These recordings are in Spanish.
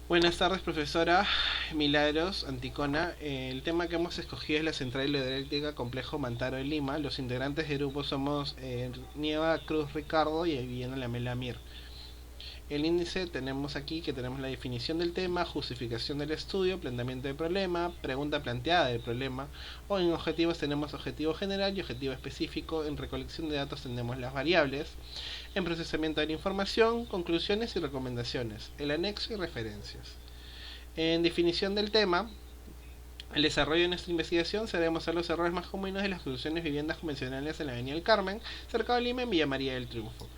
Buenas tardes, profesora Milagros Anticona. El tema que hemos escogido es la central hidroeléctrica Complejo Mantaro de Lima. Los integrantes del grupo somos Nieva Cruz Ricardo y Viviana Lamela Mir. El índice tenemos aquí que tenemos la definición del tema, justificación del estudio, planteamiento del problema, pregunta planteada del problema, o en objetivos tenemos objetivo general y objetivo específico. En recolección de datos tenemos las variables, en procesamiento de la información, conclusiones y recomendaciones, el anexo y referencias. En definición del tema, el desarrollo de nuestra investigación se debe a los errores más comunes de las construcciones viviendas convencionales en la Avenida del Carmen, cerca de Lima, en Villa María del Triunfo.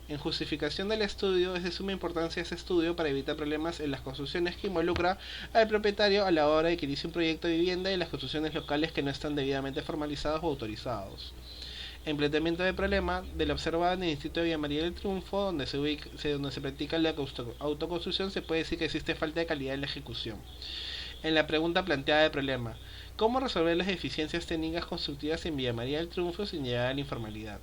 En justificación del estudio, es de suma importancia este estudio para evitar problemas en las construcciones que involucra al propietario a la hora de que inicie un proyecto de vivienda y las construcciones locales que no están debidamente formalizados o autorizados. En planteamiento del problema del observado en el Instituto de Villa María del Triunfo, donde se practica la autoconstrucción, se puede decir que existe falta de calidad en la ejecución. En la pregunta planteada del problema, ¿cómo resolver las deficiencias técnicas constructivas en Villa María del Triunfo sin llegar a la informalidad?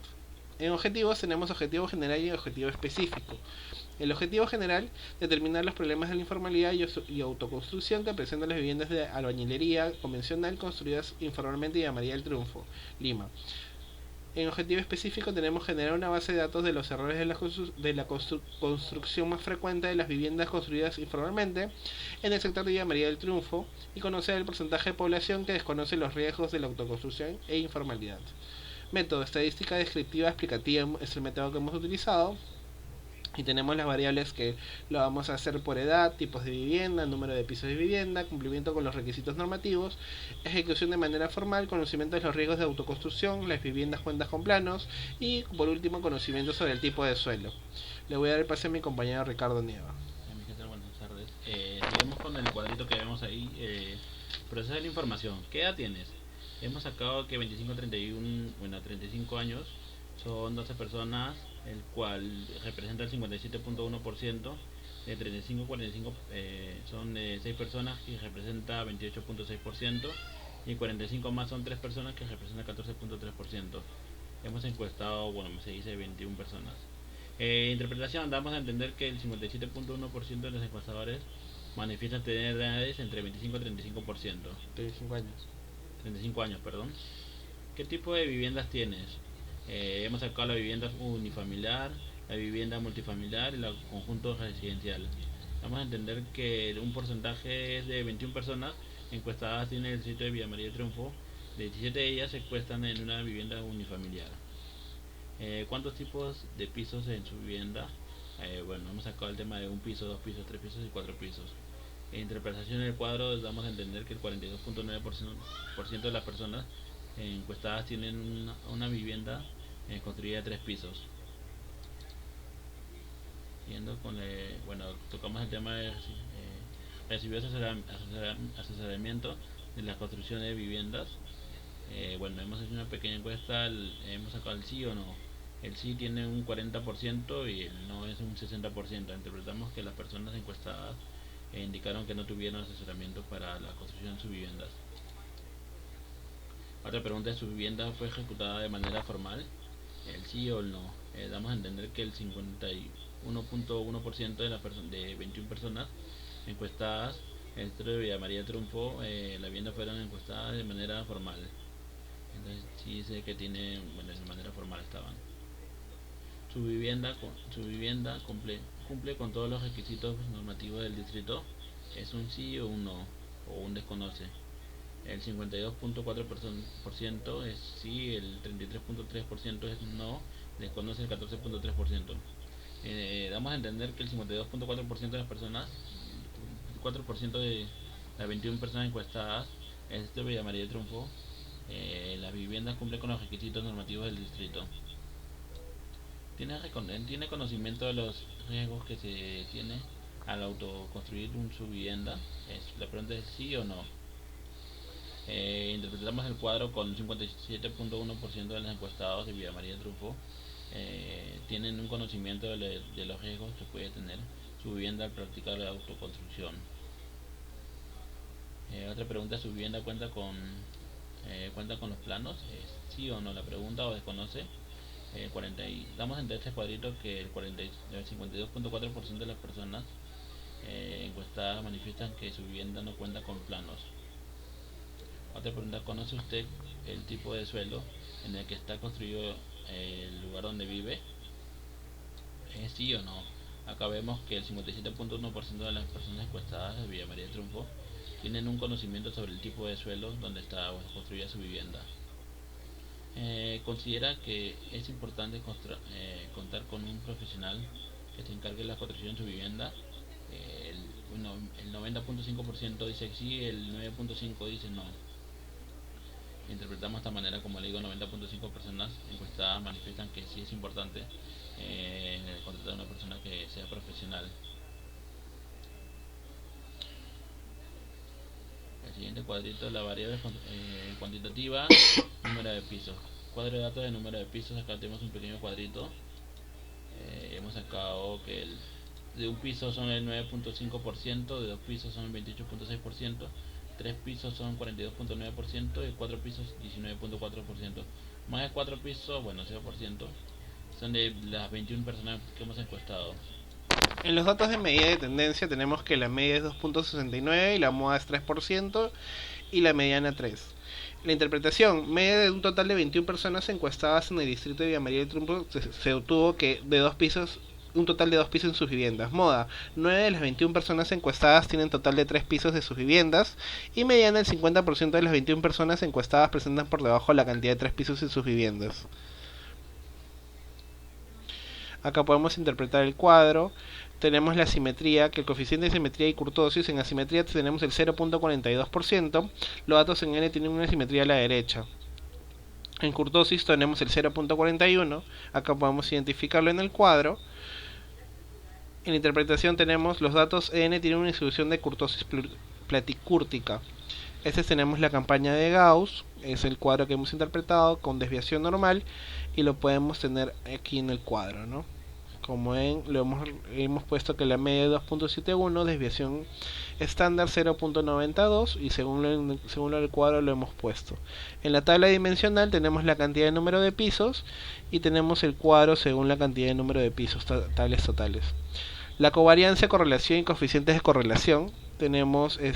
En objetivos tenemos objetivo general y objetivo específico. El objetivo general, determinar los problemas de la informalidad y autoconstrucción que presentan las viviendas de albañilería convencional construidas informalmente en Villa María del Triunfo, Lima. En objetivo específico tenemos generar una base de datos de los errores de la construcción más frecuente de las viviendas construidas informalmente en el sector de Villa María del Triunfo y conocer el porcentaje de población que desconoce los riesgos de la autoconstrucción e informalidad. Método estadística descriptiva explicativa es el método que hemos utilizado. Y tenemos las variables que lo vamos a hacer por edad, tipos de vivienda, número de pisos de vivienda, cumplimiento con los requisitos normativos, ejecución de manera formal, conocimiento de los riesgos de autoconstrucción, las viviendas cuentas con planos y por último conocimiento sobre el tipo de suelo. Le voy a dar el pase a mi compañero Ricardo Nieva. Buenas tardes. Seguimos con el cuadrito que vemos ahí. Proceso de la información. ¿Qué edad tienes? Hemos sacado que 25 a 31, bueno, 35 años son 12 personas, el cual representa el 57.1%. De 35 a 45 son 6 personas que representa 28.6%. Y 45 más son 3 personas que representa 14.3%. Hemos encuestado, bueno, se dice 21 personas. Interpretación, damos a entender que el 57.1% de los encuestadores manifiestan tener edades entre 25 y 35%. 35 años. 35 años, perdón. ¿Qué tipo de viviendas tienes? Hemos sacado la vivienda unifamiliar, la vivienda multifamiliar y el conjunto residencial. Vamos a entender que un porcentaje es de 21 personas encuestadas en el sitio de Villa María del Triunfo. 17 de ellas se encuestan en una vivienda unifamiliar. ¿Cuántos tipos de pisos en su vivienda? Bueno, hemos sacado el tema de un piso, dos pisos, tres pisos y cuatro pisos. En interpretación del cuadro damos a entender que el 42.9% de las personas encuestadas tienen una vivienda construida de tres pisos. Siguiendo con bueno, tocamos el tema de recibió asesoramiento de la construcción de viviendas. Bueno, hemos hecho una pequeña encuesta, hemos sacado el sí o no. El sí tiene un 40% y el no es un 60%. Interpretamos que las personas encuestadas indicaron que no tuvieron asesoramiento para la construcción de sus viviendas. Otra pregunta es: ¿su vivienda fue ejecutada de manera formal? El sí o el no. Damos a entender que el 51.1% de 21 personas encuestadas en el centro de Villa María Triunfo, la vivienda fueron encuestadas de manera formal. Entonces sí dice que tiene, bueno, de manera formal estaban. Su vivienda cumple con todos los requisitos normativos del distrito. Es un sí o un no, o un desconoce. El 52.4% es sí, el 33.3% es no, desconoce el 14.3%. Damos a entender que el 52.4% de las personas, el 4% de las 21 personas encuestadas, es de Villa María del Triunfo. Las viviendas cumplen con los requisitos normativos del distrito. ¿Tiene conocimiento de los riesgos que se tiene al autoconstruir su vivienda? La pregunta es sí o no. Interpretamos el cuadro con un 57.1% de los encuestados de Villa María Trufo tienen un conocimiento de los riesgos que puede tener su vivienda al practicar la autoconstrucción. Otra pregunta: ¿su vivienda cuenta con los planos? ¿Sí o no la pregunta, o desconoce? Damos entre este cuadrito que el 52.4% de las personas encuestadas manifiestan que su vivienda no cuenta con planos. Otra pregunta: ¿conoce usted el tipo de suelo en el que está construido el lugar donde vive? ¿Es sí o no? Acá vemos que el 57.1% de las personas encuestadas de Villa María del Triunfo tienen un conocimiento sobre el tipo de suelo donde está construida su vivienda. Considera que es importante contar con un profesional que se encargue de la construcción de su vivienda. El 90.5% dice que sí, el 9.5% dice no. Interpretamos de esta manera, como le digo, 90.5 personas encuestadas manifiestan que sí es importante contratar a una persona que sea profesional. El siguiente cuadrito es la variable cuantitativa, número de pisos. Cuadro de datos de número de pisos. Acá tenemos un pequeño cuadrito. Hemos sacado que de un piso son el 9.5%, de dos pisos son el 28.6%, tres pisos son 42.9% y cuatro pisos 19.4%. Más de cuatro pisos, bueno, 0%, son de las 21 personas que hemos encuestado. En los datos de medida de tendencia tenemos que la media es 2.69 y la moda es 3% y la mediana 3%. La interpretación media de un total de 21 personas encuestadas en el distrito de Villa María del Triunfo se obtuvo que de dos pisos, un total de 2 pisos en sus viviendas. Moda: 9 de las 21 personas encuestadas tienen total de 3 pisos de sus viviendas. Y mediana: el 50% de las 21 personas encuestadas presentan por debajo la cantidad de 3 pisos en sus viviendas. Acá podemos interpretar el cuadro. Tenemos la simetría, que el coeficiente de simetría y kurtosis. En asimetría tenemos el 0.42%. Los datos en N tienen una simetría a la derecha. En kurtosis tenemos el 0.41. Acá podemos identificarlo en el cuadro. En interpretación tenemos los datos N tienen una distribución de kurtosis platicúrtica. Tenemos la campaña de Gauss, es el cuadro que hemos interpretado con desviación normal y lo podemos tener aquí en el cuadro, ¿no? Como ven, hemos puesto que la media es 2.71, desviación estándar 0.92 y según el cuadro lo hemos puesto. En la tabla dimensional tenemos la cantidad de número de pisos y tenemos el cuadro según la cantidad de número de pisos tales totales. La covariancia, correlación y coeficientes de correlación. Tenemos el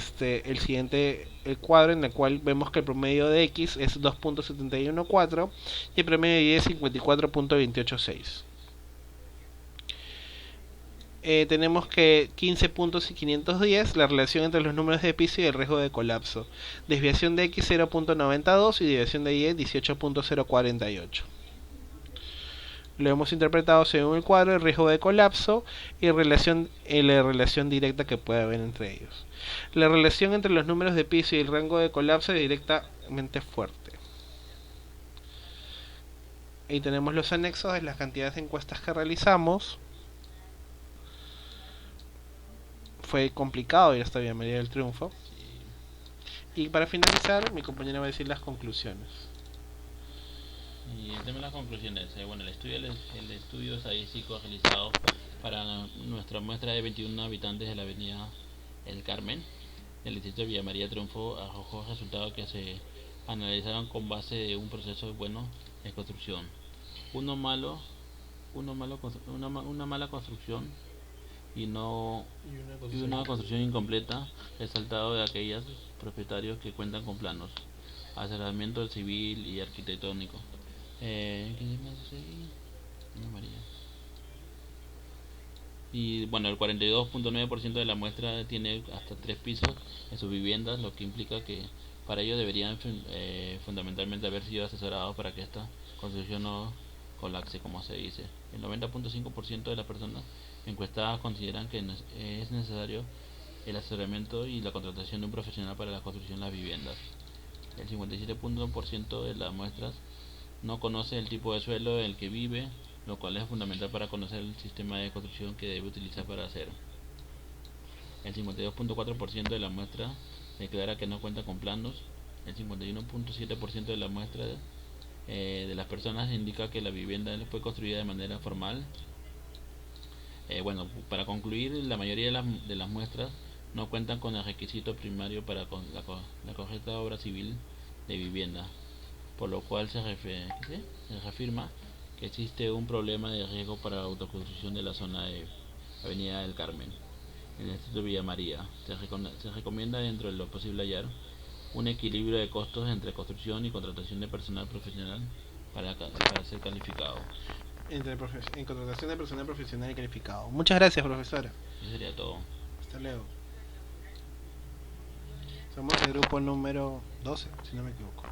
cuadro en el cual vemos que el promedio de X es 2.714 y el promedio de Y es 54.286. Tenemos que 15 puntos y 510, la relación entre los números de piso y el riesgo de colapso. Desviación de X 0.92 y desviación de Y 18.048. Lo hemos interpretado según el cuadro, el riesgo de colapso y la relación directa que puede haber entre ellos. La relación entre los números de piso y el rango de colapso es directamente fuerte. Ahí tenemos los anexos de las cantidades de encuestas que realizamos. Fue complicado ir hasta Villa María del Triunfo. Y para finalizar, mi compañera va a decir las conclusiones. Y el tema de las conclusiones, bueno, el estudio estadístico realizado para nuestra muestra de 21 habitantes de la avenida El Carmen, del distrito de Villa María Triunfo, arrojó resultados que se analizaron con base de un proceso bueno de construcción. Una mala construcción y una construcción incompleta, resaltado de aquellos propietarios que cuentan con planos, asesoramiento civil y arquitectónico. Y bueno, el 42.9% de la muestra tiene hasta 3 pisos en sus viviendas, lo que implica que para ello deberían fundamentalmente haber sido asesorados para que esta construcción no colapse, como se dice. El 90.5% de las personas encuestadas consideran que es necesario el asesoramiento y la contratación de un profesional para la construcción de las viviendas. El 57.1% de las muestras no conoce el tipo de suelo en el que vive, lo cual es fundamental para conocer el sistema de construcción que debe utilizar para hacer. El 52.4% de la muestra declara que no cuenta con planos. El 51.7% de la muestra de las personas indica que la vivienda fue construida de manera formal. Bueno, para concluir, la mayoría de las muestras no cuentan con el requisito primario para la correcta obra civil de vivienda, por lo cual se reafirma que existe un problema de riesgo para la autoconstrucción de la zona de Avenida del Carmen. en el Instituto Villa María. Se recomienda, dentro de lo posible hallar, un equilibrio de costos entre construcción y contratación de personal profesional para ser calificado. En contratación de personal profesional y calificado. Muchas gracias, profesora. Eso sería todo. Hasta luego. Somos el grupo número 12, si no me equivoco.